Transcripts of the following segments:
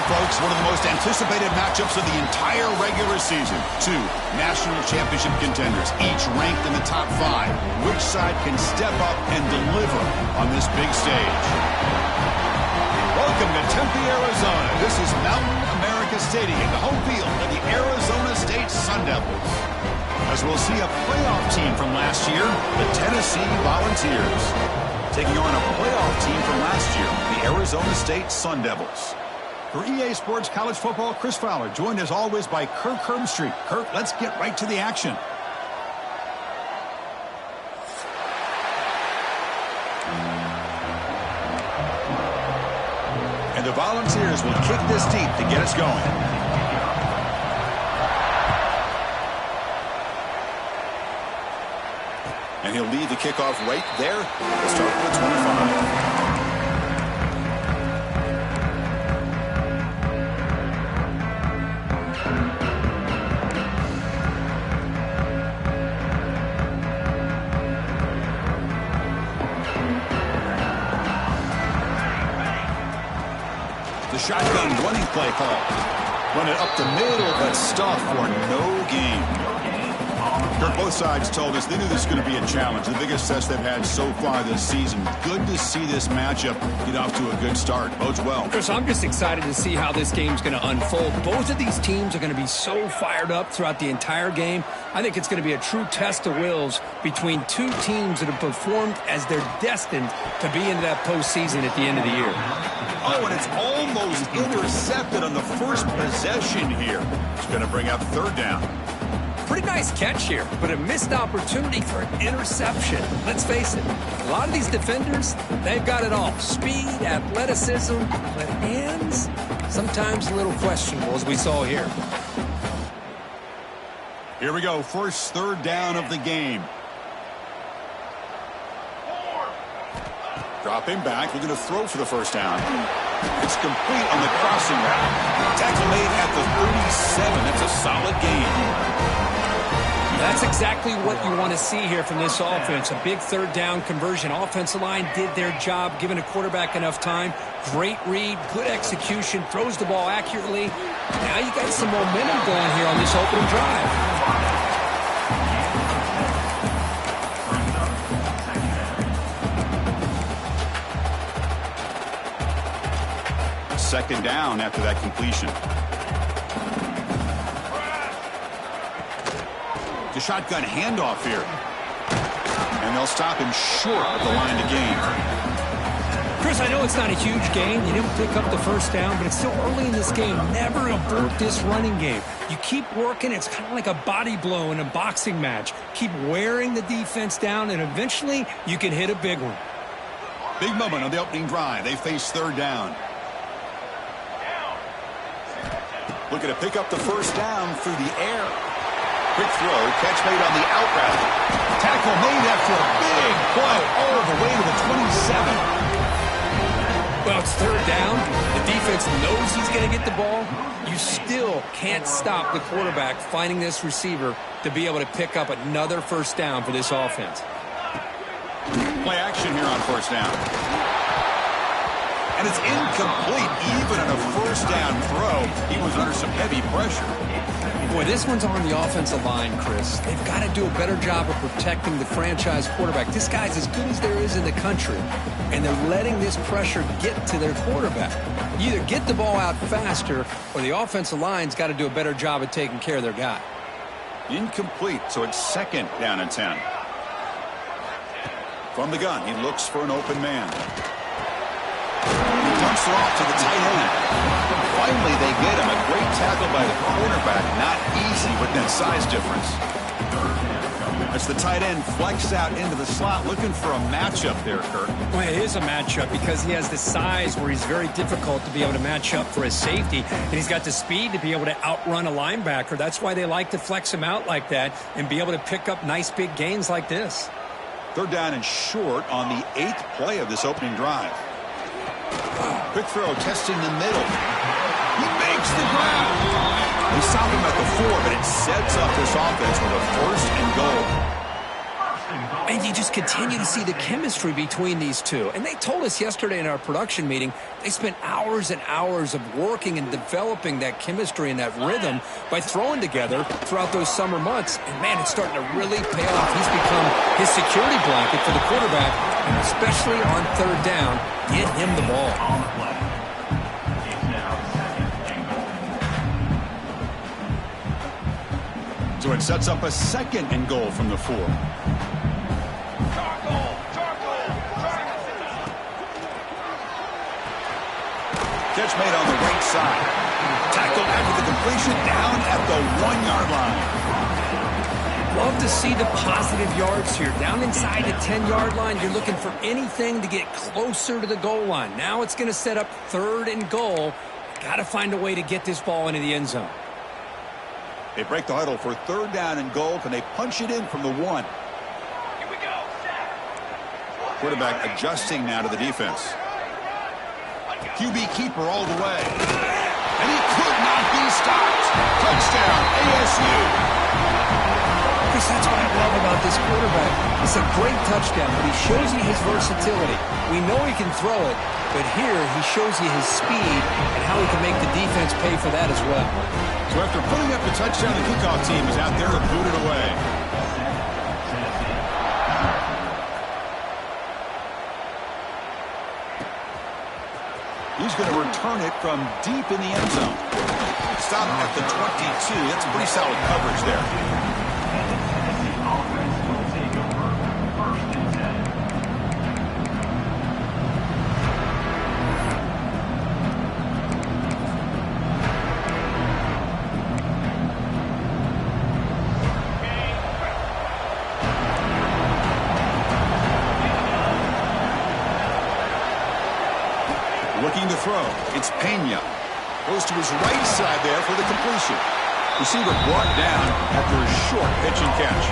folks, one of the most anticipated matchups of the entire regular season. Two national championship contenders, each ranked in the top 5. Which side can step up and deliver on this big stage? Welcome to Tempe, Arizona. This is Mountain America Stadium, the home field of the Arizona State Sun Devils. As we'll see a playoff team from last year, the Tennessee Volunteers, taking on a playoff team from last year, the Arizona State Sun Devils. For EA Sports College Football, Chris Fowler, joined as always by Kirk Herbstreit. Kirk, let's get right to the action. And the Volunteers will kick this deep to get us going. And he'll lead the kickoff right there. We'll start with the 25. The shotgun running play call. Run it up the middle, but stuff for no gain. Kirk, both sides told us they knew this was going to be a challenge. The biggest test they've had so far this season. Good to see this matchup get off to a good start. Bodes well. Chris, I'm just excited to see how this game's going to unfold. Both of these teams are going to be so fired up throughout the entire game. I think it's going to be a true test of wills between two teams that have performed as they're destined to be into that postseason at the end of the year. Oh, and it's almost intercepted on the first possession here. It's going to bring up third down. Pretty nice catch here, but a missed opportunity for an interception. Let's face it, a lot of these defenders, they've got it all. Speed, athleticism, but hands, sometimes a little questionable, as we saw here. Here we go, first third down of the game. Dropping back, looking to throw for the first down. It's complete on the crossing route. Tackle made at the 37. That's a solid gain. That's exactly what you want to see here from this offense. A big third down conversion. Offensive line did their job, giving a quarterback enough time. Great read, good execution, throws the ball accurately. Now you got some momentum going here on this opening drive. Second down after that completion. The shotgun handoff here. And they'll stop him short of the line to gain. Chris, I know it's not a huge gain. You didn't pick up the first down, but it's still early in this game. Never avert this running game. You keep working. It's kind of like a body blow in a boxing match. Keep wearing the defense down, and eventually you can hit a big one. Big moment on the opening drive. They face third down. Looking to pick up the first down through the air. Quick throw, catch made on the out route. Tackle made after a big play all the way to the 27. Well, it's third down. The defense knows he's going to get the ball. You still can't stop the quarterback finding this receiver to be able to pick up another first down for this offense. Play action here on first down. And it's incomplete even on a first down throw. He was under some heavy pressure. Boy, this one's on the offensive line, Chris. They've got to do a better job of protecting the franchise quarterback. This guy's as good as there is in the country, and they're letting this pressure get to their quarterback. You either get the ball out faster, or the offensive line's got to do a better job of taking care of their guy. Incomplete, so it's second down and 10. From the gun, he looks for an open man. He dumps it off to the tight end. Finally, they get him. A great tackle by the cornerback. Not easy with that size difference. As the tight end flexed out into the slot, looking for a matchup there, Kirk. Well, it is a matchup because he has the size where he's very difficult to be able to match up for his safety, and he's got the speed to be able to outrun a linebacker. That's why they like to flex him out like that and be able to pick up nice big gains like this. Third down and short on the 8th play of this opening drive. Quick throw, testing the middle. He makes the grab. They stop him at the 4, but it sets up this offense with a first and goal. And you just continue to see the chemistry between these two. And they told us yesterday in our production meeting, they spent hours and hours of working and developing that chemistry and that rhythm by throwing together throughout those summer months. And, man, it's starting to really pay off. He's become his security blanket for the quarterback, and especially on third down, get him the ball. On the play. So it sets up a 2nd and goal from the 4. Catch made on the right side. Tackled after the completion down at the 1-yard line. Love to see the positive yards here. Down inside the 10-yard line, you're looking for anything to get closer to the goal line. Now it's going to set up 3rd and goal. Got to find a way to get this ball into the end zone. They break the huddle for 3rd down and goal. Can they punch it in from the 1? Here we go. Quarterback adjusting now to the defense. QB keeper all the way. And he could not be stopped. Touchdown, ASU. Chris, that's what I love about this quarterback. It's a great touchdown, but he shows you his versatility. We know he can throw it, but here he shows you his speed and how he can make the defense pay for that as well. So after putting up the touchdown, the kickoff team is out there to boot it away. He's going to return it from deep in the end zone. Stop at the 22. That's pretty solid coverage there. Looking to throw. It's Pena. Goes to his right side there for the completion. Receiver brought down after a short pitch and catch.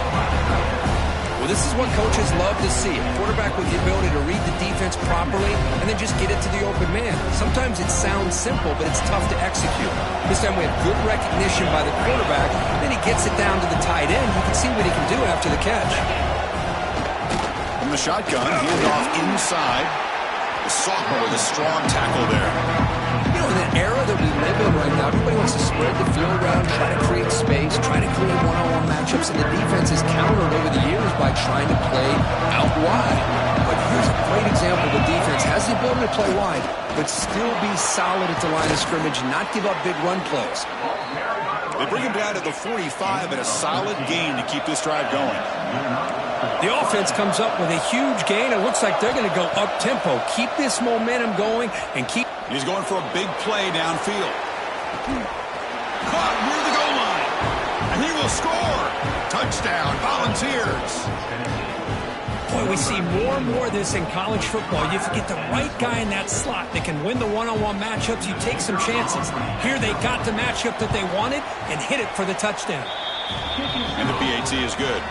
Well, this is what coaches love to see. A quarterback with the ability to read the defense properly and then just get it to the open man. Sometimes it sounds simple, but it's tough to execute. This time we have good recognition by the quarterback. Then he gets it down to the tight end. You can see what he can do after the catch. From the shotgun, handed off inside. The sophomore with a strong tackle there. You know, in the era that we live in right now, everybody wants to spread the field around, try to create space, try to create one-on-one matchups, and the defense has countered over the years by trying to play out wide. But here's a great example. The defense has the ability to play wide, but still be solid at the line of scrimmage, not give up big run plays. They bring him down to the 45 and a solid gain to keep this drive going. The offense comes up with a huge gain. It looks like they're going to go up-tempo. Keep this momentum going and keep... He's going for a big play downfield. Caught near the goal line. And he will score. Touchdown, Volunteers. Boy, we see more and more of this in college football. You get the right guy in that slot that can win the one-on-one matchups. You take some chances. Here they got the matchup that they wanted and hit it for the touchdown. And the PAT is good.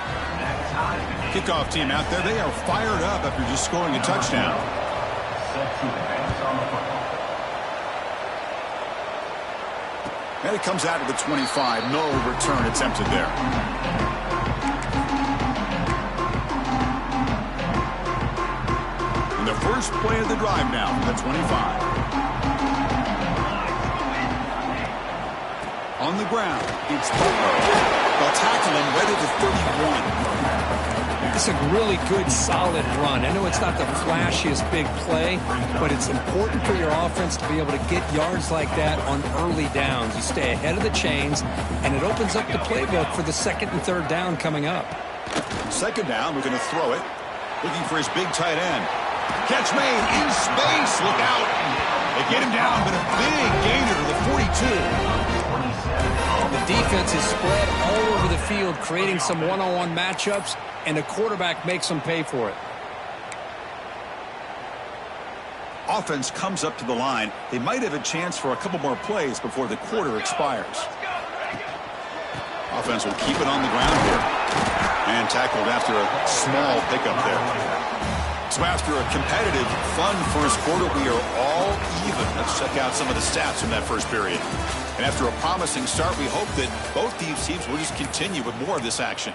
Kickoff team out there, they are fired up after just scoring a touchdown. And it comes out to the 25. No return attempted there. And the first play of the drive now from the 25. On the ground, it's Butler. They'll tackle him right at the 31. It's a really good, solid run. I know it's not the flashiest big play, but it's important for your offense to be able to get yards like that on early downs. You stay ahead of the chains, and it opens up the playbook for the 2nd and 3rd down coming up. 2nd down, we're going to throw it. Looking for his big tight end. Catch made in space. Look out. They get him down, but a big gainer to the 42. The defense is spread all over the field, creating some one-on-one matchups, and the quarterback makes them pay for it. Offense comes up to the line. They might have a chance for a couple more plays before the quarter expires. Offense will keep it on the ground here. And tackled after a small pickup there. So after a competitive, fun first quarter, we are all even. Let's check out some of the stats from that first period. And after a promising start, we hope that both these teams will just continue with more of this action.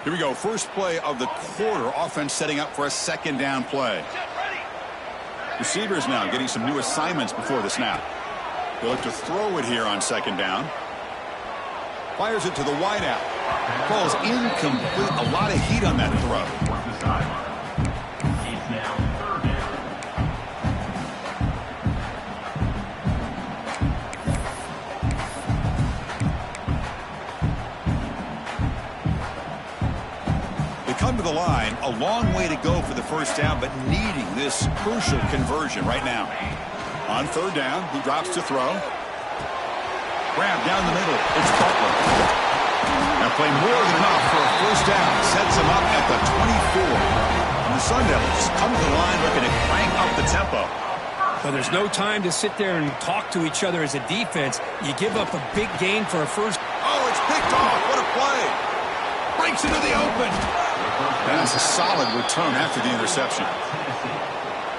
Here we go. First play of the quarter. Offense setting up for a second down play. Receivers now getting some new assignments before the snap. They'll look to throw it here on second down. Fires it to the wideout. Falls incomplete. A lot of heat on that throw. Come to the line, a long way to go for the first down, but needing this crucial conversion right now. On third down, he drops to throw. Grab down the middle. It's Butler. Now play more than enough for a first down. Sets him up at the 24. And the Sun Devils come to the line looking to crank up the tempo. Well, there's no time to sit there and talk to each other as a defense. You give up a big gain for a first. Oh, it's picked off. What a play. Breaks into the open. That's a solid return after the interception.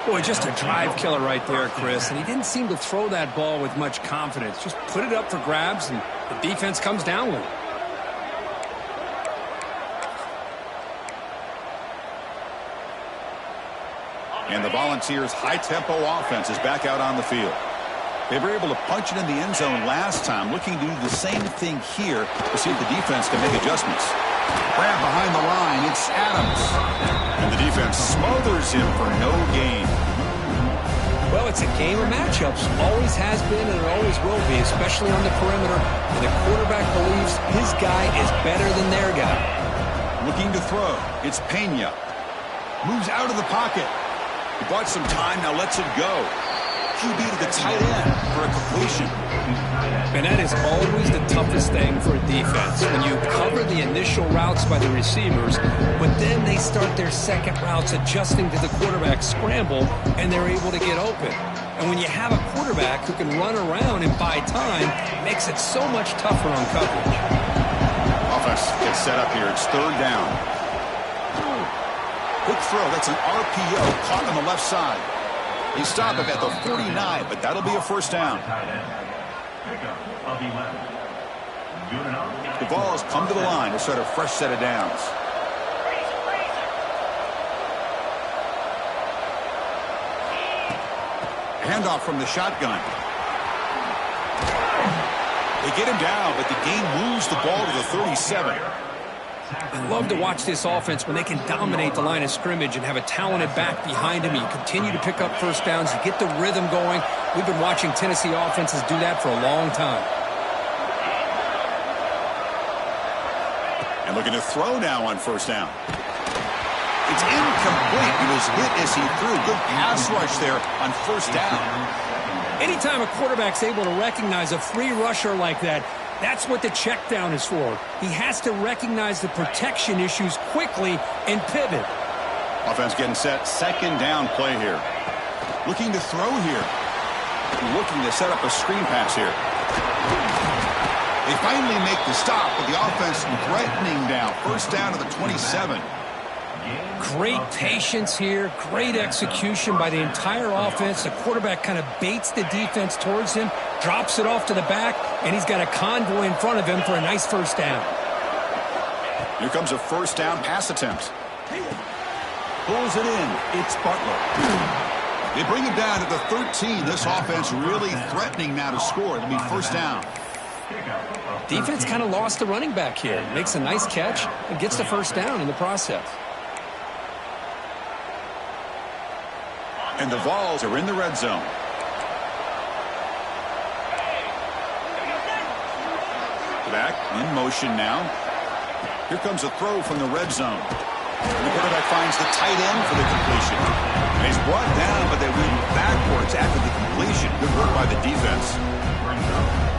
Boy, just a drive killer right there, Chris. And he didn't seem to throw that ball with much confidence. Just put it up for grabs, and the defense comes down with it. And the Volunteers' high-tempo offense is back out on the field. They were able to punch it in the end zone last time, looking to do the same thing here to see if the defense can make adjustments. Grab behind the line, it's Adams. And the defense smothers him for no gain. Well, it's a game of matchups. Always has been and it always will be, especially on the perimeter. And the quarterback believes his guy is better than their guy. Looking to throw, it's Pena. Moves out of the pocket. He bought some time, now lets it go. QB to the tight end for a completion. And that is always the toughest thing for a defense. When you cover the initial routes by the receivers, but then they start their second routes adjusting to the quarterback scramble, and they're able to get open. And when you have a quarterback who can run around and buy time, it makes it so much tougher on coverage. Offense gets set up here. It's third down. Good throw. That's an RPO caught on the left side. He stopped him at the 49, but that'll be a first down. The ball has come to the line to start a fresh set of downs. Handoff from the shotgun. They get him down, but the gain moves the ball to the 37. I love to watch this offense when they can dominate the line of scrimmage and have a talented back behind him. You continue to pick up first downs. You get the rhythm going. We've been watching Tennessee offenses do that for a long time. And looking to throw now on first down. It's incomplete. He was hit as he threw. Good pass rush there on first down. Anytime a quarterback's able to recognize a free rusher like that, that's what the check down is for. He has to recognize the protection issues quickly and pivot. Offense getting set. Second down play here. Looking to throw here. Looking to set up a screen pass here. They finally make the stop, but the offense threatening down. First down to the 27. Great patience here. Great execution by the entire offense. The quarterback kind of baits the defense towards him, drops it off to the back, and he's got a convoy in front of him for a nice first down. Here comes a first down pass attempt. Pulls it in. It's Butler. They bring it down to the 13. This offense really threatening now to score. It'll be first down. Defense kind of lost the running back here. Makes a nice catch and gets the first down in the process. And the Vols are in the red zone. Back in motion now. Here comes a throw from the red zone. And the quarterback finds the tight end for the completion. And he's brought down, but they went backwards after the completion. Good work by the defense.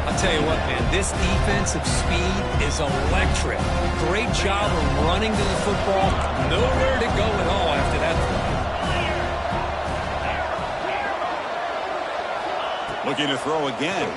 I'll tell you what, man, this defensive speed is electric. Great job of running to the football. Nowhere to go at all after that play. Looking to throw again.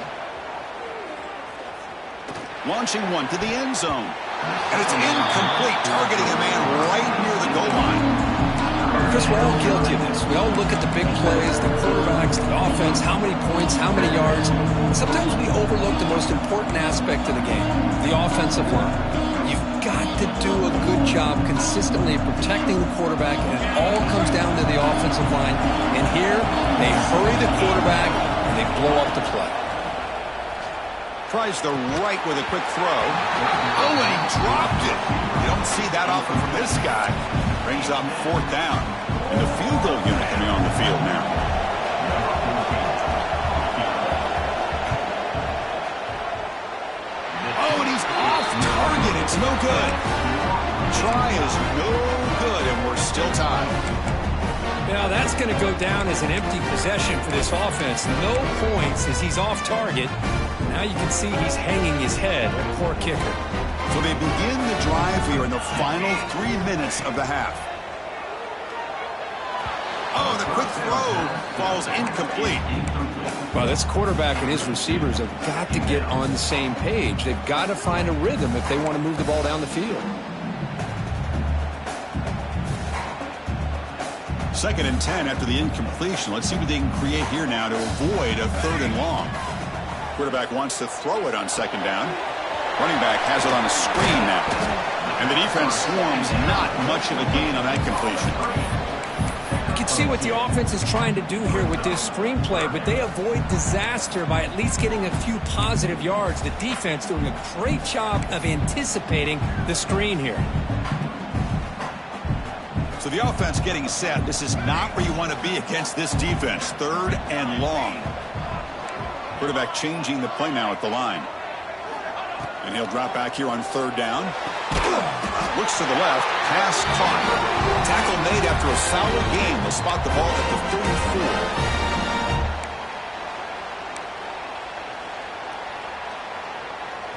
Launching one to the end zone. And it's incomplete, targeting a man right near the goal line. Chris, we're all guilty of this. We all look at the big plays, the quarterbacks, the offense, how many points, how many yards. Sometimes we overlook the most important aspect of the game, the offensive line. You've got to do a good job consistently protecting the quarterback, and it all comes down to the offensive line. And here, they hurry the quarterback, and they blow up the play. Tries the right with a quick throw. Oh, and he dropped it. You don't see that often from this guy. Brings up 4th down. And the field goal unit coming on the field now. Oh, and he's off target. It's no good. Try is no good, and we're still tied. Now that's going to go down as an empty possession for this offense. No points as he's off target. Now you can see he's hanging his head. A poor kicker. So they begin the drive here in the final 3 minutes of the half. Oh, the quick throw falls incomplete. Well, this quarterback and his receivers have got to get on the same page. They've got to find a rhythm if they want to move the ball down the field. 2nd and 10 after the incompletion. Let's see what they can create here now to avoid a 3rd and long. Quarterback wants to throw it on 2nd down. Running back has it on a screen now. And the defense swarms, not much of a gain on that completion. You can see what the offense is trying to do here with this screenplay, but they avoid disaster by at least getting a few positive yards. The defense doing a great job of anticipating the screen here. So the offense getting set. This is not where you want to be against this defense. 3rd and long. Quarterback changing the play now at the line. And he'll drop back here on 3rd down. Looks to the left. Pass caught. Tackle made after a solid game. They'll spot the ball at the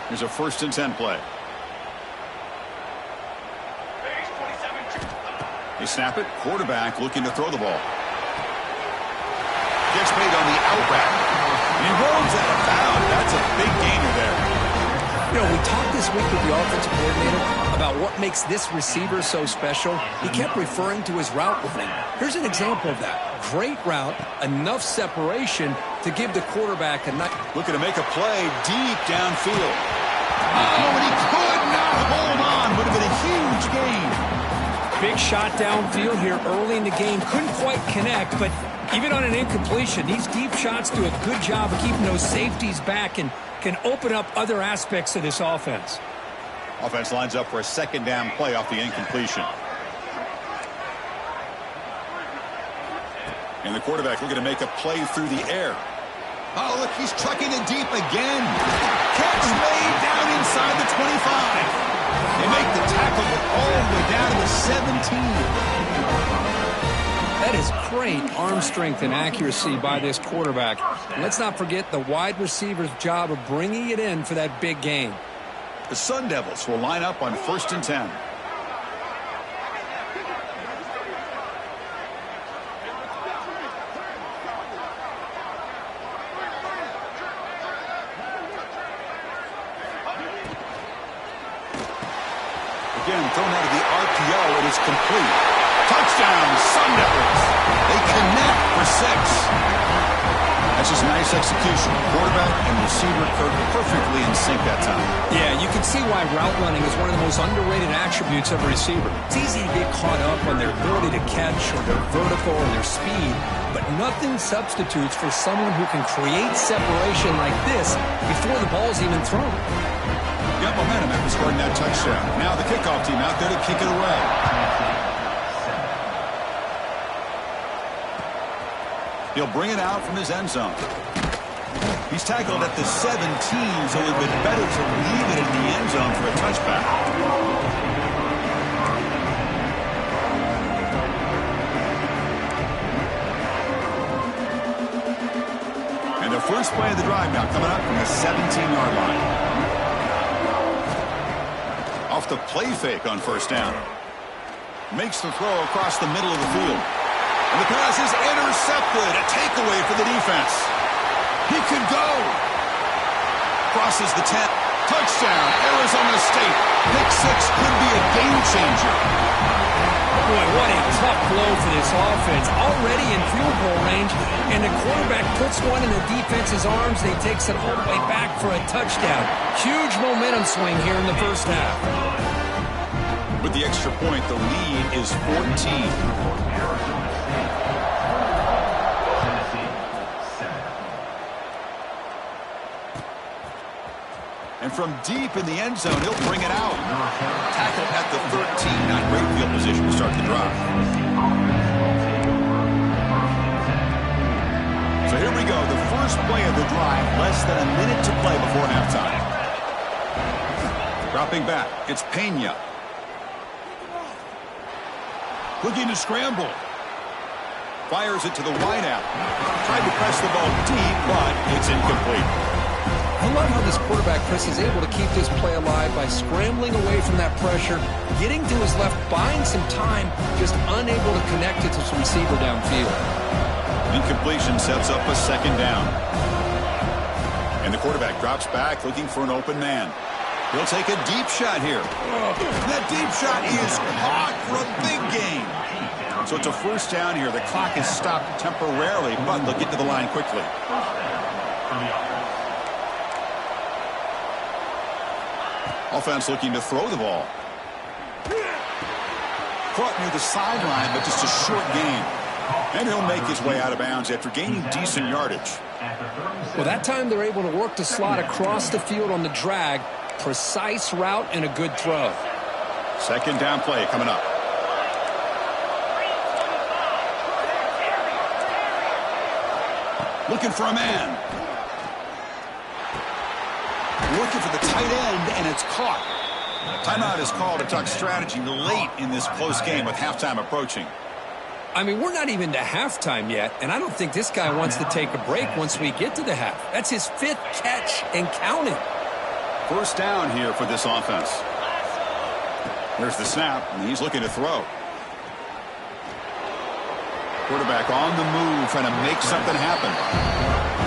34. Here's a 1st and 10 play. They snap it. Quarterback looking to throw the ball. Gets made on the out route. And he rolls out of bounds. That's a big gainer there. You know, we talked this week with the offensive coordinator about what makes this receiver so special. He kept referring to his route running. Here's an example of that. Great route, enough separation to give the quarterback a nice... Looking to make a play deep downfield. Oh, and he could not hold on. Would have been a huge gain. Big shot downfield here early in the game. Couldn't quite connect, but even on an incompletion, these deep shots do a good job of keeping those safeties back and can open up other aspects of this offense. Offense lines up for a 2nd down play off the incompletion. And the quarterback looking to make a play through the air. Oh, look, he's trucking it deep again. Catch made down inside the 25. They make the tackle all the way down to the 17. That is great arm strength and accuracy by this quarterback. And let's not forget the wide receiver's job of bringing it in for that big game. The Sun Devils will line up on 1st and 10. Again, thrown out of the RPO, it is complete. Touchdown, Sun Devils. They connect for 6. That's just nice execution. Quarterback and receiver perfectly in sync that time. Yeah, you can see why route running is one of the most underrated attributes of a receiver. It's easy to get caught up on their ability to catch or their vertical or their speed, but nothing substitutes for someone who can create separation like this before the ball's even thrown. Got momentum after scoring that touchdown. Now the kickoff team out there to kick it away. He'll bring it out from his end zone. He's tackled at the 17, so it would have been better to leave it in the end zone for a touchback. And the first play of the drive now coming up from the 17-yard line. Off the play fake on 1st down. Makes the throw across the middle of the field. And the pass is intercepted. A takeaway for the defense. He could go. Crosses the 10. Touchdown, Arizona State. Pick 6 could be a game changer. Boy, what a tough blow for this offense. Already in field goal range, and the quarterback puts one in the defense's arms. He takes it all the way back for a touchdown. Huge momentum swing here in the first half. With the extra point, the lead is 14. And from deep in the end zone, he'll bring it out. Tackle at the 13. Not great field position to start the drive. So here we go. The first play of the drive. Less than a minute to play before halftime. Dropping back. It's Pena. Looking to scramble. Fires it to the wideout. Tried to press the ball deep, but it's incomplete. I love how this quarterback, Chris, is able to keep this play alive by scrambling away from that pressure, getting to his left, buying some time, just unable to connect it to his receiver downfield. Incompletion sets up a second down. And the quarterback drops back looking for an open man. He'll take a deep shot here. That deep shot is caught for a big gain. So it's a first down here. The clock is stopped temporarily, but they'll get to the line quickly. Offense looking to throw the ball. Caught near the sideline, but just a short gain. And he'll make his way out of bounds after gaining decent yardage. Well, that time they're able to work the slot across the field on the drag. Precise route and a good throw. Second down play coming up. Looking for a man. Looking for the tight end, and it's caught. Timeout is called to talk strategy late in this close game with halftime approaching. I mean, we're not even to halftime yet, and I don't think this guy wants to take a break once we get to the half. That's his 5th catch and counting. First down here for this offense. There's the snap, and he's looking to throw. Quarterback on the move, trying to make something happen.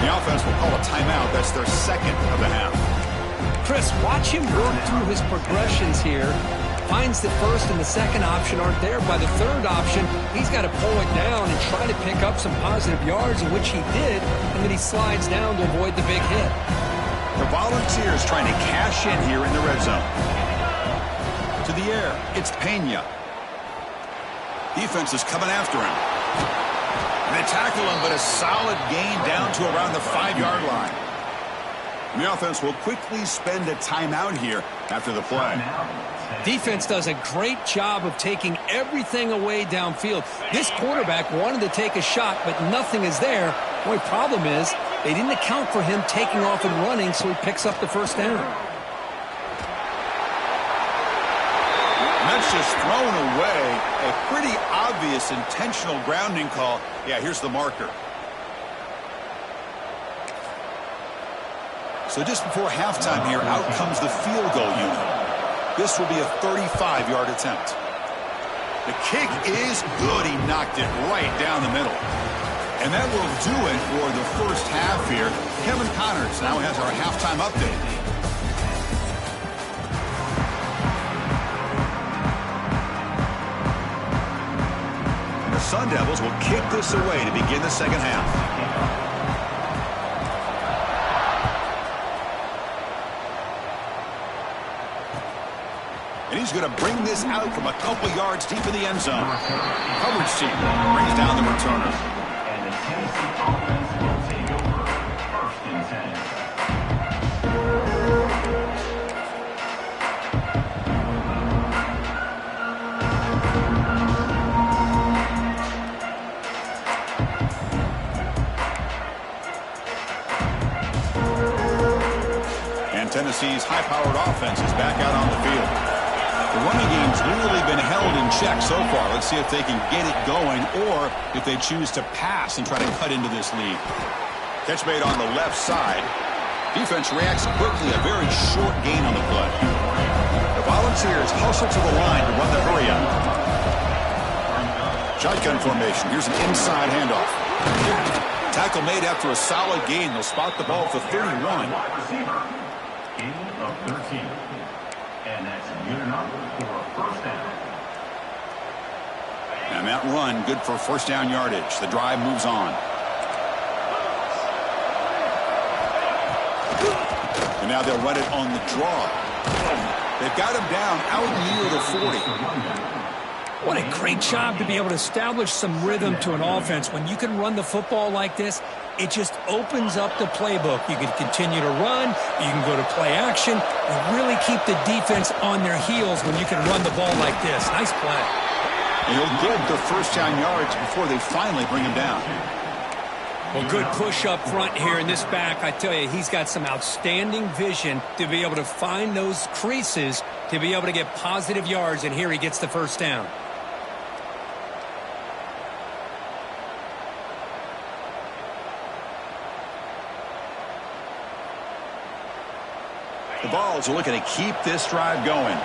The offense will call a timeout. That's their second of the half. Chris, watch him work through his progressions here. Finds the first and the second option aren't there. By the third option, he's got to pull it down and try to pick up some positive yards, in which he did, and then he slides down to avoid the big hit. The Volunteers trying to cash in here in the red zone. To the air, it's Pena. Defense is coming after him. And they tackle him, but a solid gain down to around the 5-yard line. And the offense will quickly spend a timeout here after the play. Defense does a great job of taking everything away downfield. This quarterback wanted to take a shot, but nothing is there. The only problem is they didn't account for him taking off and running, so he picks up the first down. And that's just thrown away. A pretty obvious intentional grounding call. Yeah, here's the marker. So just before halftime here, out comes the field goal unit. This will be a 35-yard attempt. The kick is good. He knocked it right down the middle. And that will do it for the first half here. Kevin Connors now has our halftime update. The Sun Devils will kick this away to begin the second half. And he's going to bring this out from a couple yards deep in the end zone. Coverage team brings down the returner. And the Tennessee offense will take over 1st and 10. And Tennessee's high-powered offense is back out on the field. The running game's really been held in check so far. Let's see if they can get it going or if they choose to pass and try to cut into this lead. Catch made on the left side. Defense reacts quickly. A very short gain on the play. The Volunteers hustle to the line to run the hurry up. Shotgun formation. Here's an inside handoff. Tackle made after a solid gain. They'll spot the ball for 31. Gain of 13. And that's good enough for a first down. And that run, good for first down yardage. The drive moves on. And now they'll run it on the draw. They've got him down out near the 40. What a great job to be able to establish some rhythm to an offense. When you can run the football like this, it just opens up the playbook. You can continue to run, you can go to play action, and really keep the defense on their heels when you can run the ball like this. Nice play. And he'll get the first down yards before they finally bring him down. Well, good push up front here in this back. I tell you, he's got some outstanding vision to be able to find those creases to be able to get positive yards, and here he gets the first down. The Vols are looking to keep this drive going.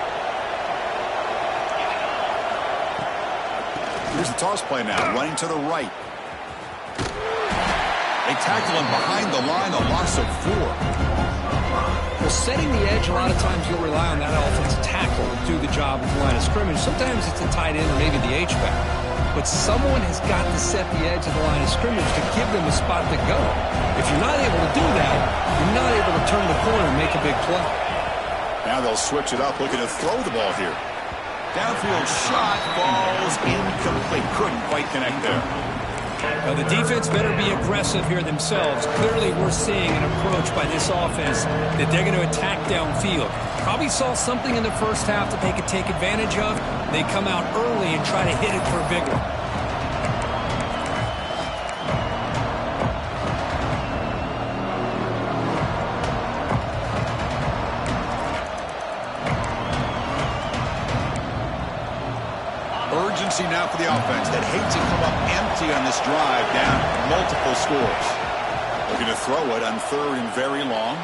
Here's the toss play now, running to the right. They tackle him behind the line, a loss of 4. Well, setting the edge, a lot of times you'll rely on that offensive tackle to do the job of the line of scrimmage. Sometimes it's a tight end or maybe the H-back. But someone has got to set the edge of the line of scrimmage to give them a spot to go. If you're not able to do that, you're not able to turn the corner and make a big play. Now they'll switch it up, looking to throw the ball here. Downfield shot, falls incomplete. Couldn't quite connect there. Well, the defense better be aggressive here themselves. Clearly, we're seeing an approach by this offense that they're going to attack downfield. Probably saw something in the first half that they could take advantage of. They come out early and try to hit it for a big one. Urgency now for the offense that hates to come up empty on this drive, down multiple scores. Looking to throw it on 3rd and very long.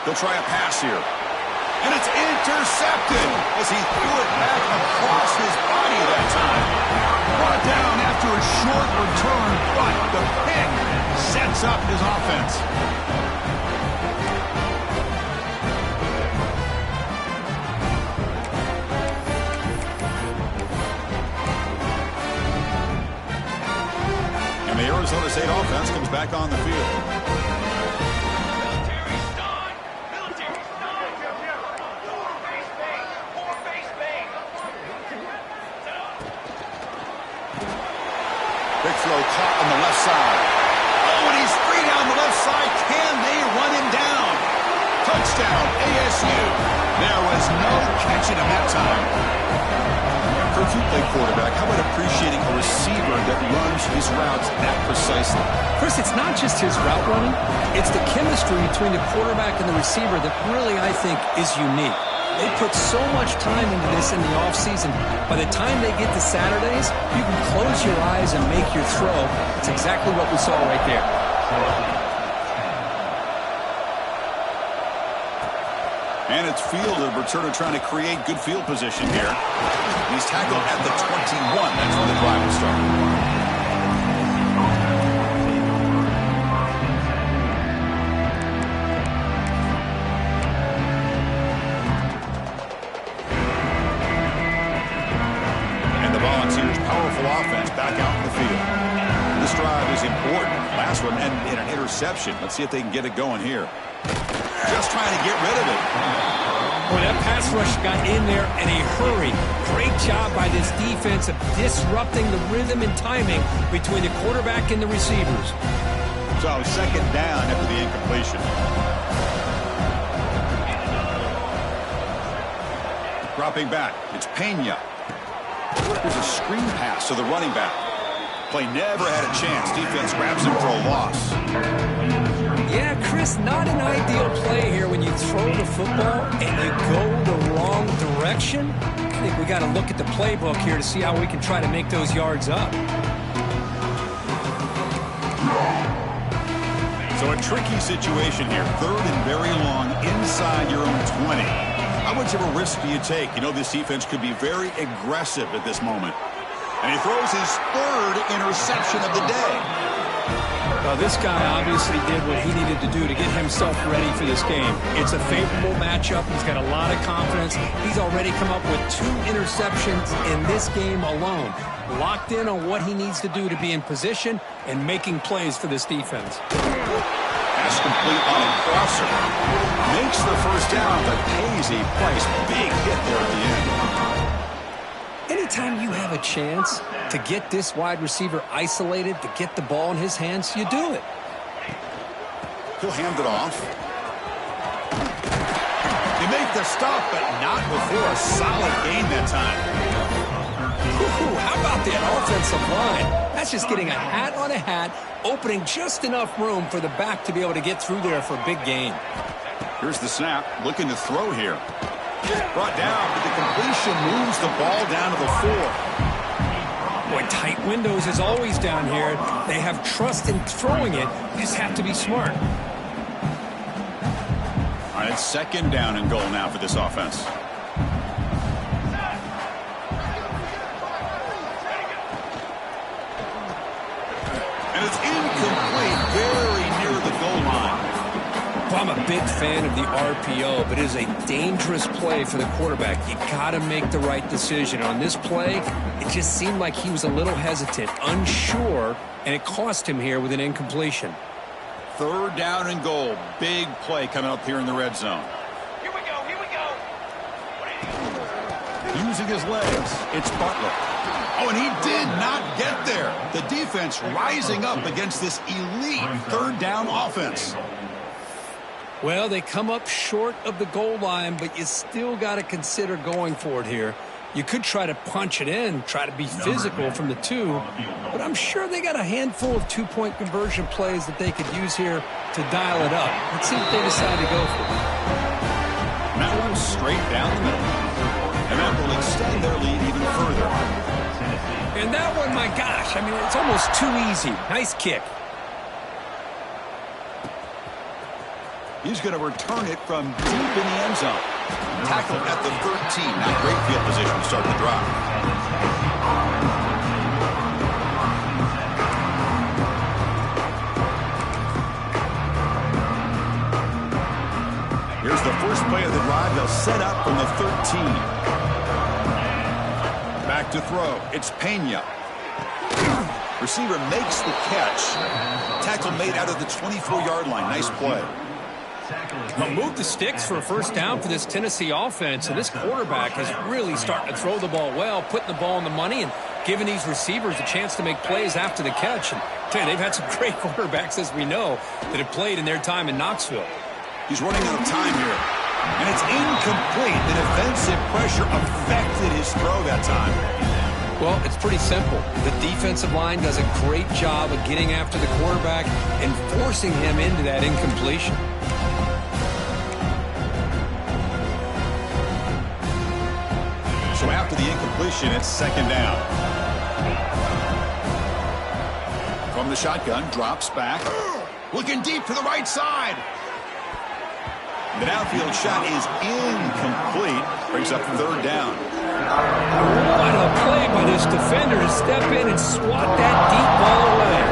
They'll try a pass here. And it's intercepted as he threw it back across his body that time. Brought down after a short return, but the pick sets up his offense. And the Arizona State offense comes back on the field. Big throw caught on the left side. Oh, and he's free down the left side. Can they run him down? Touchdown, ASU. There was no catching him that time. Kirk, you play quarterback. How about appreciating a receiver that runs his routes that precisely? Chris, it's not just his route running. It's the chemistry between the quarterback and the receiver that really, I think, is unique. They put so much time into this in the offseason. By the time they get to Saturdays, you can close your eyes and make your throw. It's exactly what we saw right there. And it's Field, a returner trying to create good field position here. He's tackled at the 21. That's where the drive will start. Powerful offense back out in the field. This drive is important. Last one ended in an interception. Let's see if they can get it going here. Just trying to get rid of it. Boy, that pass rush got in there in a hurry. Great job by this defense of disrupting the rhythm and timing between the quarterback and the receivers. So 2nd down after the incompletion. Dropping back. It's Pena. Here's a screen pass to the running back. Play never had a chance. Defense grabs him for a loss. Yeah, Chris, not an ideal play here when you throw the football and you go the wrong direction. I think we got to look at the playbook here to see how we can try to make those yards up. So a tricky situation here. 3rd and very long inside your own 20. How much of a risk do you take? You know this defense could be very aggressive at this moment. And he throws his 3rd interception of the day. Well, this guy obviously did what he needed to do to get himself ready for this game. It's a favorable matchup. He's got a lot of confidence. He's already come up with 2 interceptions in this game alone. Locked in on what he needs to do to be in position and making plays for this defense. Pass pass complete on a crosser. Makes the first down, but pays a price. Big hit there at the end. Anytime you have a chance to get this wide receiver isolated, to get the ball in his hands, you do it. He'll hand it off. They make the stop, but not before a solid gain that time. Ooh, how about that offensive line? That's just getting a hat on a hat, opening just enough room for the back to be able to get through there for a big gain. Here's the snap, looking to throw here. Brought down, but the completion moves the ball down to the 4. Boy, tight windows is always down here. They have trust in throwing it. Just have to be smart. All right, it's second down and goal now for this offense. And it's incomplete, very near the goal line. Well, I'm a big fan of the RPO, but it is a dangerous play for the quarterback. You got to make the right decision. On this play, it just seemed like he was a little hesitant, unsure, and it cost him here with an incompletion. Third down and goal. Big play coming up here in the red zone. Here we go, here we go. Using his legs, it's Butler. Oh, and he did not get there. The defense rising up against this elite third down offense. Well, they come up short of the goal line, but you still got to consider going for it here. You could try to punch it in, try to be physical from the 2, but I'm sure they got a handful of two-point conversion plays that they could use here to dial it up. Let's see what they decide to go for. And that one straight down the middle. And that will extend their lead even further. And that one, my gosh, I mean, it's almost too easy. Nice kick. He's going to return it from deep in the end zone. Tackle at the 13. Not great field position to start the drive. Here's the first play of the drive. They'll set up from the 13. Back to throw. It's Pena. Receiver makes the catch. Tackle made out of the 24-yard line. Nice play. Well, move the sticks for a first down for this Tennessee offense, and this quarterback is really starting to throw the ball well, putting the ball in the money and giving these receivers a chance to make plays after the catch. And tell you, they've had some great quarterbacks, as we know, that have played in their time in Knoxville. He's running out of time here. And it's incomplete. The defensive pressure affected his throw that time. Well, it's pretty simple. The defensive line does a great job of getting after the quarterback and forcing him into that incompletion. So after the incompletion, it's second down. From the shotgun, drops back. Looking deep to the right side. The downfield shot is incomplete. Brings up third down. What a play by this defender to step in and swat that deep ball away.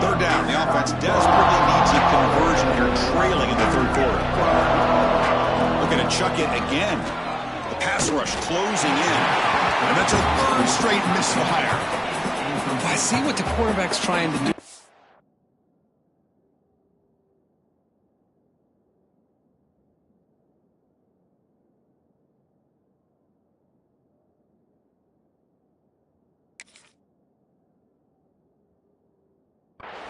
Third down. The offense desperately needs a conversion here, trailing in the third quarter. Looking to chuck it again. The pass rush closing in. And that's a third straight misfire. I see what the quarterback's trying to do.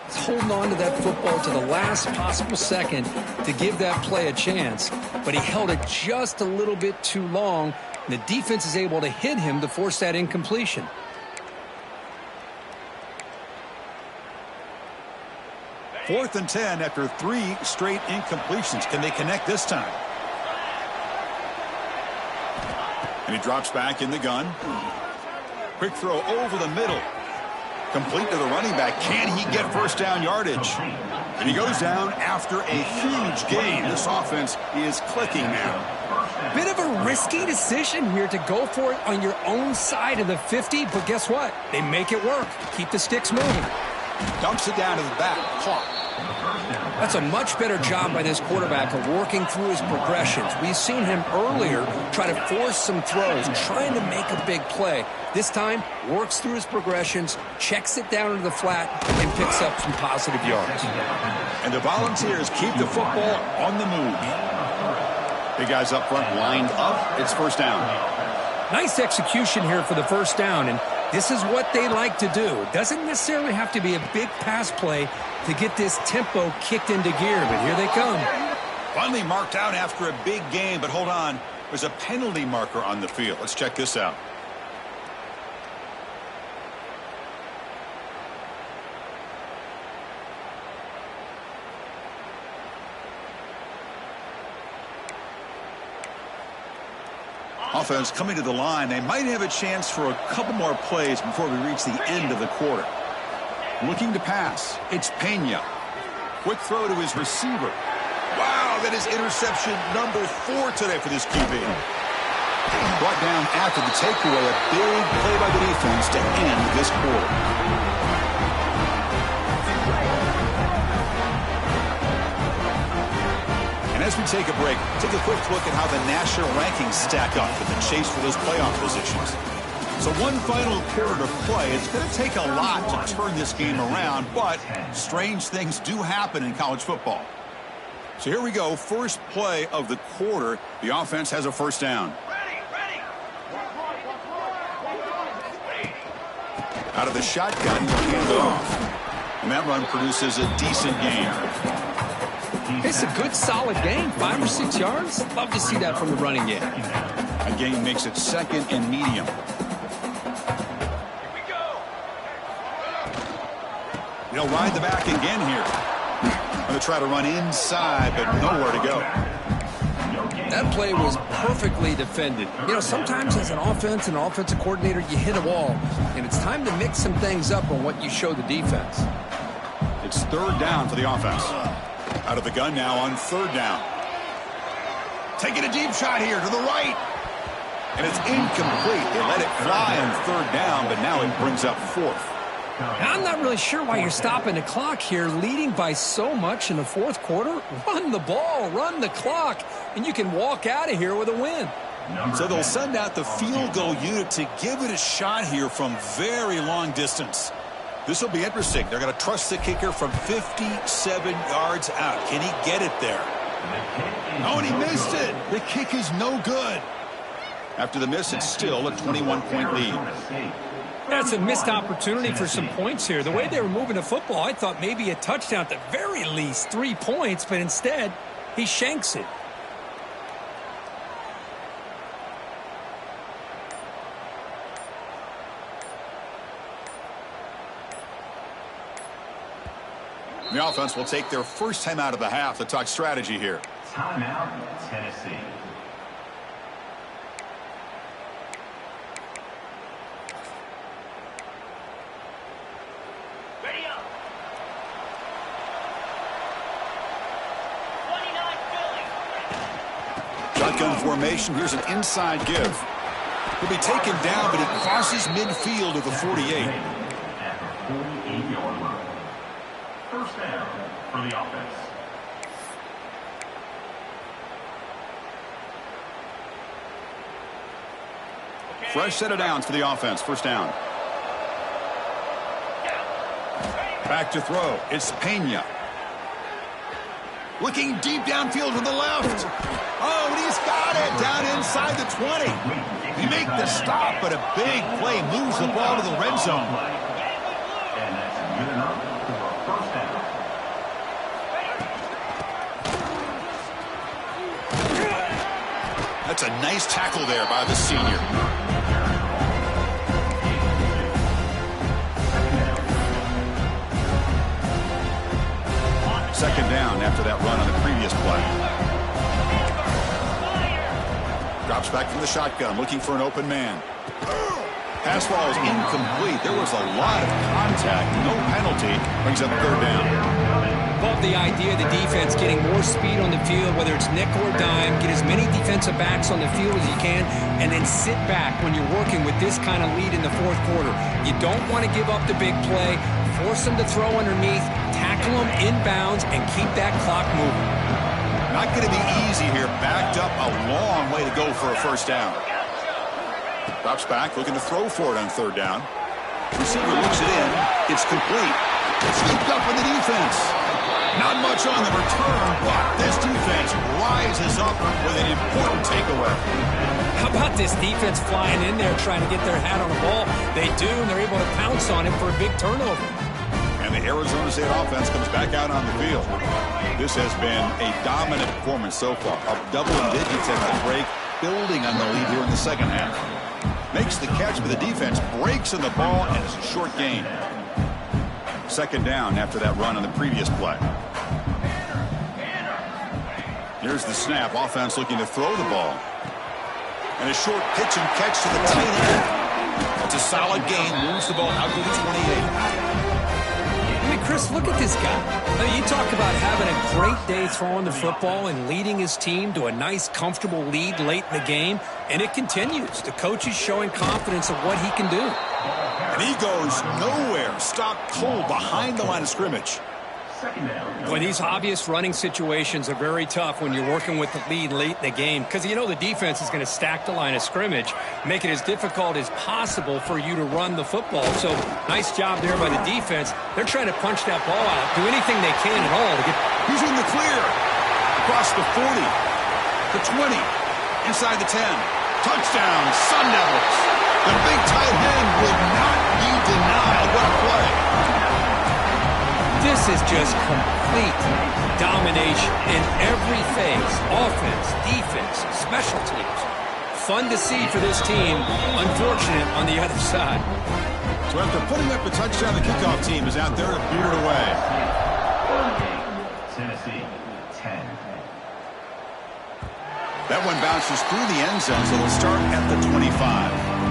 He's holding on to that football to the last possible second to give that play a chance, but he held it just a little bit too long, and the defense is able to hit him to force that incompletion. Fourth and 10 after 3 straight incompletions. Can they connect this time? And he drops back in the gun. Quick throw over the middle. Complete to the running back. Can he get first down yardage? And he goes down after a huge gain. This offense is clicking now. Bit of a risky decision here to go for it on your own side of the 50, but guess what? They make it work. Keep the sticks moving. Dumps it down to the back. Caught. That's a much better job by this quarterback of working through his progressions. We've seen him earlier try to force some throws, trying to make a big play. This time, works through his progressions, checks it down into the flat, and picks up some positive yards. And the Volunteers keep the football on the move. Big guys up front lined up. It's first down. Nice execution here for the first down, and this is what they like to do. It doesn't necessarily have to be a big pass play to get this tempo kicked into gear, but here they come. Finally marked out after a big game, but hold on. There's a penalty marker on the field. Let's check this out. Offense coming to the line. They might have a chance for a couple more plays before we reach the end of the quarter. Looking to pass. It's Pena. Quick throw to his receiver. Wow, that is interception number 4 today for this QB. Brought down after the takeaway. A big play by the defense to end this quarter. As we take a break, take a quick look at how the national rankings stack up in the chase for those playoff positions. So one final quarter to play. It's going to take a lot to turn this game around, but strange things do happen in college football. So here we go. First play of the quarter. The offense has a first down. Out of the shotgun, hand it off. And that run produces a decent gain. It's a good, solid game. 5 or 6 yards. Love to see that from the running game. A gain makes it second and medium. They'll ride the back again here. Going to try to run inside, but nowhere to go. That play was perfectly defended. You know, sometimes as an offense and offensive coordinator, you hit a wall, and it's time to mix some things up on what you show the defense. It's third down for the offense. Out of the gun now on third down. Taking a deep shot here to the right. And it's incomplete. They let it fly on third down, but now it brings up fourth. I'm not really sure why you're stopping the clock here, leading by so much in the fourth quarter. Run the ball, run the clock, and you can walk out of here with a win. So they'll send out the field goal unit to give it a shot here from very long distance. This will be interesting. They're going to trust the kicker from 57 yards out. Can he get it there? Oh, and he missed it. The kick is no good. After the miss, it's still a 21-point lead. That's a missed opportunity for some points here. The way they were moving the football, I thought maybe a touchdown at the very least, 3 points, but instead, he shanks it. The offense will take their first time out of the half to talk strategy here. Timeout, Tennessee. Ready up. 29 Philly. Shotgun formation. Here's an inside give. He'll be taken down, but it crosses midfield of the 48. At the 48-yard line. First down for the offense. Fresh set of downs for the offense. First down. Back to throw. It's Pena. Looking deep downfield to the left. Oh, and he's got it down inside the 20. He make the stop, but a big play moves the ball to the red zone. And that's good enough for a first down. That's a nice tackle there by the senior. Second down after that run on the previous play. Drops back from the shotgun, looking for an open man. Pass ball is incomplete. There was a lot of contact. No penalty. Brings up third down. Love the idea of the defense getting more speed on the field, whether it's nickel or dime. Get as many defensive backs on the field as you can, and then sit back when you're working with this kind of lead in the fourth quarter. You don't want to give up the big play. Force them to throw underneath. Tackle them inbounds and keep that clock moving. Not going to be easy here. Backed up a long way to go for a first down. Drops back, looking to throw for it on third down. Receiver looks it in. It's complete. Scooped up in the defense. Not much on the return, but this defense rises up with an important takeaway. How about this defense flying in there trying to get their hat on the ball? They do, and they're able to pounce on it for a big turnover. And the Arizona State offense comes back out on the field. This has been a dominant performance so far. Up double digits at the break, building on the lead here in the second half. Makes the catch, but the defense breaks in the ball, and it's a short gain. Second down after that run on the previous play. Here's the snap. Offense looking to throw the ball. And a short pitch and catch to the tight end. It's a solid gain. Moves the ball out to the 28. I mean, Chris, look at this guy. I mean, you talk about having a great day throwing the football and leading his team to a nice, comfortable lead late in the game, and it continues. The coach is showing confidence of what he can do. And he goes nowhere. Stopped cold behind the line of scrimmage. Boy, these obvious running situations are very tough when you're working with the lead late in the game because you know the defense is going to stack the line of scrimmage, make it as difficult as possible for you to run the football. So nice job there by the defense. They're trying to punch that ball out, do anything they can at all to get. He's in the clear. Across the 40, the 20, inside the 10. Touchdown, Sun Devils. The big tight end would not be denied. What a play. This is just complete domination in every phase. Offense, defense, special teams. Fun to see for this team. Unfortunate on the other side. So after putting up a touchdown, the kickoff team is out there to beat it away. Tennessee, 10. That one bounces through the end zone, so it'll start at the 25.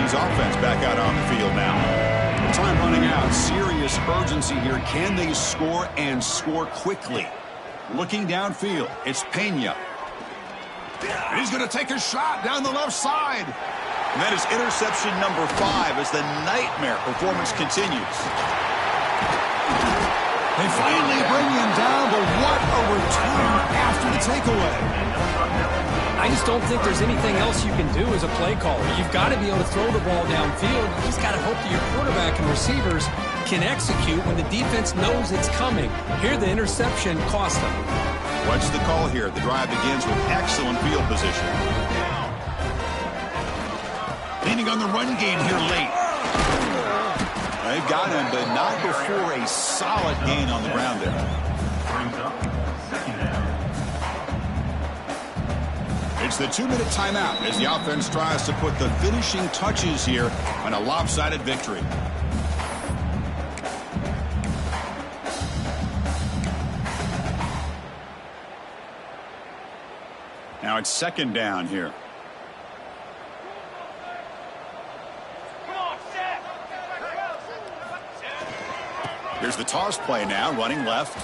Offense back out on the field now. Time running out. Serious urgency here. Can they score and score quickly? Looking downfield, it's Pena. He's going to take a shot down the left side. And that is interception number 5 as the nightmare performance continues. They finally bring him down, but what a return after the takeaway. I just don't think there's anything else you can do as a play caller. You've got to be able to throw the ball downfield. You just got to hope that your quarterback and receivers can execute when the defense knows it's coming. Here, the interception cost them. What's the call here? The drive begins with excellent field position. Leaning on the run game here late. They've got him, but not before a solid gain on the ground there. Brings up second down. It's the 2-minute timeout as the offense tries to put the finishing touches here on a lopsided victory. Now it's second down here. Here's the toss play now, running left.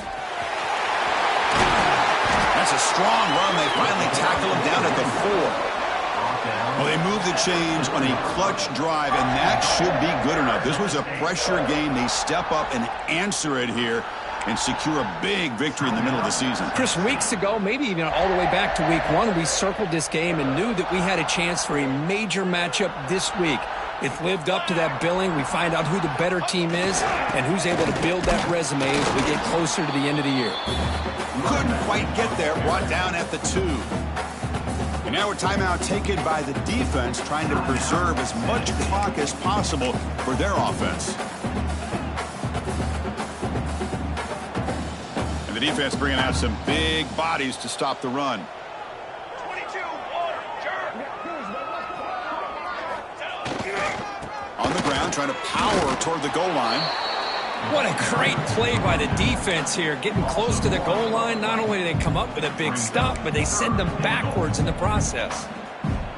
That's a strong run. They finally tackle him down at the 4. Well, they move the chains on a clutch drive, and that should be good enough. This was a pressure game. They step up and answer it here and secure a big victory in the middle of the season. Chris, weeks ago, maybe even all the way back to week 1, we circled this game and knew that we had a chance for a major matchup this week. It lived up to that billing. We find out who the better team is and who's able to build that resume as we get closer to the end of the year. Couldn't quite get there, brought down at the 2. And now a timeout taken by the defense, trying to preserve as much clock as possible for their offense. And the defense bringing out some big bodies to stop the run. 22, order, On the ground, trying to power toward the goal line. What a great play by the defense here. Getting close to the goal line, not only do they come up with a big stop, but they send them backwards in the process.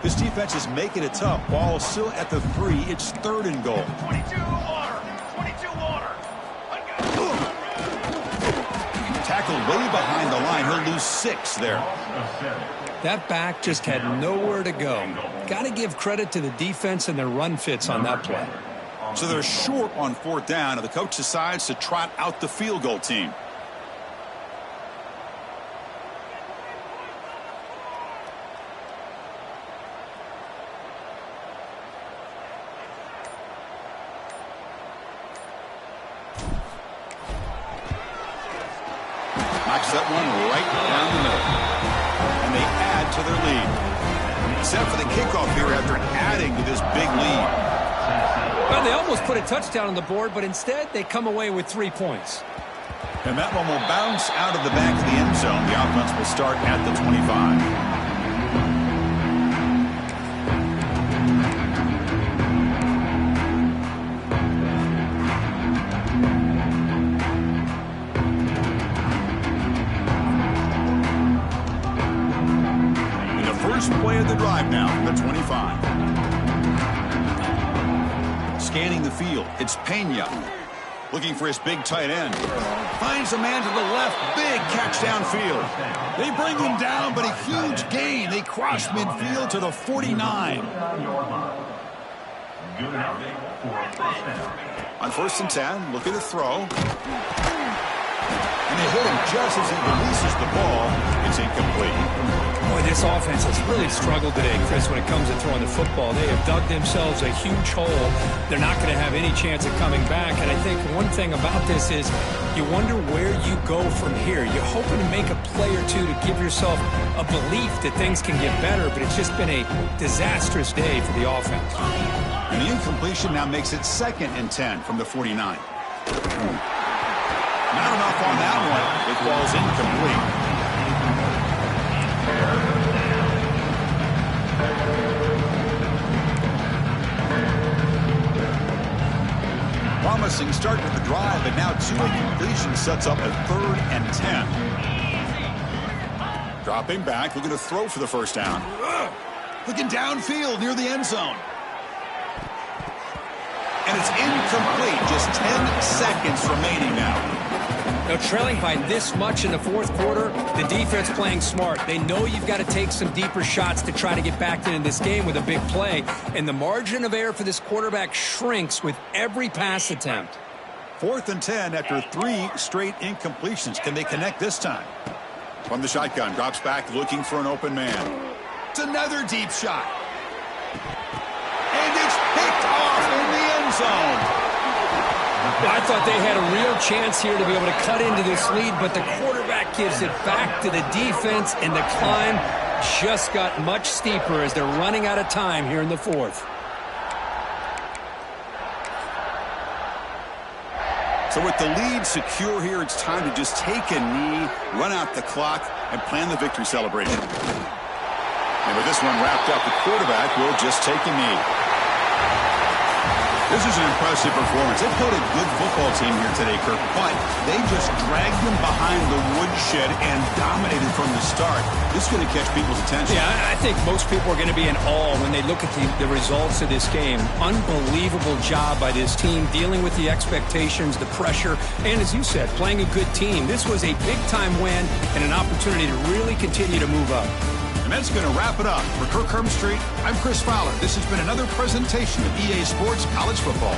This defense is making it tough. Ball still at the 3. It's 3rd and goal. 22, order, 22, order. way behind the line. He'll lose 6 there. That back just had nowhere to go. Got to give credit to the defense and their run fits on that play. So they're short on 4th down, and the coach decides to trot out the field goal team. Knocks that one right down the middle. And they add to their lead. Set for the kickoff here after adding to this big lead. Well, they almost put a touchdown on the board, but instead they come away with 3 points. And that one will bounce out of the back of the end zone. The offense will start at the 25. Play of the drive now from the 25. Scanning the field, it's Pena. Looking for his big tight end. Finds a man to the left, big catch downfield. They bring him down, but a huge gain. They cross midfield to the 49. On 1st and 10, look at the throw. And they hit him just as he releases the ball. It's incomplete. Boy, this offense has really struggled today, Chris, when it comes to throwing the football. They have dug themselves a huge hole. They're not going to have any chance of coming back. And I think one thing about this is you wonder where you go from here. You're hoping to make a play or two to give yourself a belief that things can get better, but it's just been a disastrous day for the offense. And the incompletion now makes it 2nd and 10 from the 49. Not enough on that one. It falls incomplete. Promising start to the drive, but now 2 incompletions sets up a 3rd and 10. Dropping back, looking to throw for the 1st down. Looking downfield near the end zone. And it's incomplete. Just 10 seconds remaining now. Now, trailing by this much in the 4th quarter, the defense playing smart. They know you've got to take some deeper shots to try to get back into this game with a big play. And the margin of error for this quarterback shrinks with every pass attempt. 4th and 10 after 3 straight incompletions. Can they connect this time? From the shotgun, drops back looking for an open man. It's another deep shot. And it's picked off in the end zone. I thought they had a real chance here to be able to cut into this lead, but the quarterback gives it back to the defense, and the climb just got much steeper as they're running out of time here in the 4th. So with the lead secure here, it's time to just take a knee, run out the clock, and plan the victory celebration. And with this one wrapped up, the quarterback will just take a knee. This is an impressive performance. They played a good football team here today, Kirk, but they just dragged them behind the woodshed and dominated from the start. This is going to catch people's attention. Yeah, I think most people are going to be in awe when they look at the results of this game. Unbelievable job by this team dealing with the expectations, the pressure, and as you said, playing a good team. This was a big-time win and an opportunity to really continue to move up. And that's going to wrap it up. For Kirk Herbstreit, I'm Chris Fowler. This has been another presentation of EA Sports College Football.